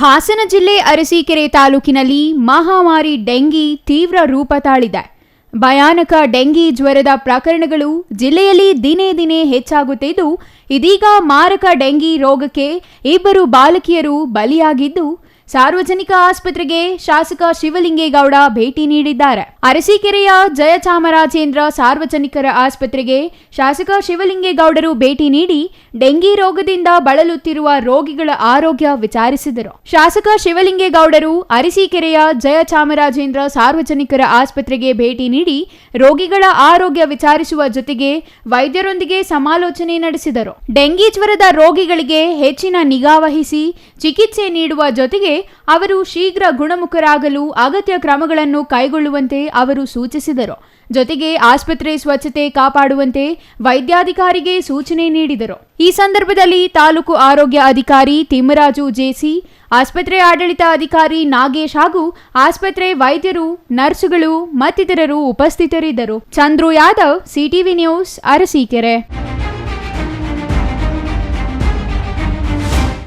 ಹಾಸನ ಜಿಲ್ಲೆ ಅರಸೀಕೆರೆ ತಾಲೂಕಿನಲ್ಲಿ ಮಹಾಮಾರಿ ಡೆಂಗಿ ತೀವ್ರ ರೂಪ ತಾಳಿದೆ. ಭಯಾನಕ ಡೆಂಗಿ ಜ್ವರದ ಪ್ರಕರಣಗಳು ಜಿಲ್ಲೆಯಲ್ಲಿ ದಿನೇ ದಿನೇ ಹೆಚ್ಚಾಗುತ್ತಿದ್ದು, ಇದೀಗ ಮಾರಕ ಡೆಂಗಿ ರೋಗಕ್ಕೆ 2 ಬಾಲಕಿಯರು ಬಲಿಯಾಗಿದ್ದು, ಸಾರ್ವಜನಿಕ ಆಸ್ಪತ್ರೆಗೆ ಶಾಸಕ ಶಿವಲಿಂಗೇಗೌಡ ಭೇಟಿ ನೀಡಿದ್ದಾರೆ. ಅರಸೀಕೆರೆಯ ಜಯಚಾಮರಾಜೇಂದ್ರ ಸಾರ್ವಜನಿಕರ ಆಸ್ಪತ್ರೆಗೆ ಶಾಸಕ ಶಿವಲಿಂಗೇಗೌಡರು ಭೇಟಿ ನೀಡಿ ಡೆಂಗಿ ರೋಗದಿಂದ ಬಳಲುತ್ತಿರುವ ರೋಗಿಗಳ ಆರೋಗ್ಯ ವಿಚಾರಿಸಿದರು. ಶಾಸಕ ಶಿವಲಿಂಗೇಗೌಡರು ಅರಸೀಕೆರೆಯ ಜಯಚಾಮರಾಜೇಂದ್ರ ಸಾರ್ವಜನಿಕರ ಆಸ್ಪತ್ರೆಗೆ ಭೇಟಿ ನೀಡಿ ರೋಗಿಗಳ ಆರೋಗ್ಯ ವಿಚಾರಿಸುವ ಜೊತೆಗೆ ವೈದ್ಯರೊಂದಿಗೆ ಸಮಾಲೋಚನೆ ನಡೆಸಿದರು. ಡೆಂಗಿ ಜ್ವರದ ರೋಗಿಗಳಿಗೆ ಹೆಚ್ಚಿನ ನಿಗಾ ವಹಿಸಿ ಚಿಕಿತ್ಸೆ ನೀಡುವ ಜೊತೆಗೆ ಅವರು ಶೀಘ್ರ ಗುಣಮುಖರಾಗಲು ಅಗತ್ಯ ಕ್ರಮಗಳನ್ನು ಕೈಗೊಳ್ಳುವಂತೆ ಅವರು ಸೂಚಿಸಿದರು. ಜೊತೆಗೆ ಆಸ್ಪತ್ರೆ ಸ್ವಚ್ಛತೆ ಕಾಪಾಡುವಂತೆ ವೈದ್ಯಾಧಿಕಾರಿಗೆ ಸೂಚನೆ ನೀಡಿದರು. ಈ ಸಂದರ್ಭದಲ್ಲಿ ತಾಲೂಕು ಆರೋಗ್ಯ ಅಧಿಕಾರಿ ತಿಮ್ಮರಾಜು ಜೆಸಿ, ಆಸ್ಪತ್ರೆ ಆಡಳಿತ ಅಧಿಕಾರಿ ನಾಗೇಶ್ ಹಾಗೂ ಆಸ್ಪತ್ರೆ ವೈದ್ಯರು, ನರ್ಸುಗಳು ಮತ್ತಿತರರು ಉಪಸ್ಥಿತರಿದ್ದರು. Chandru Yadav, CTV news, Arsikere.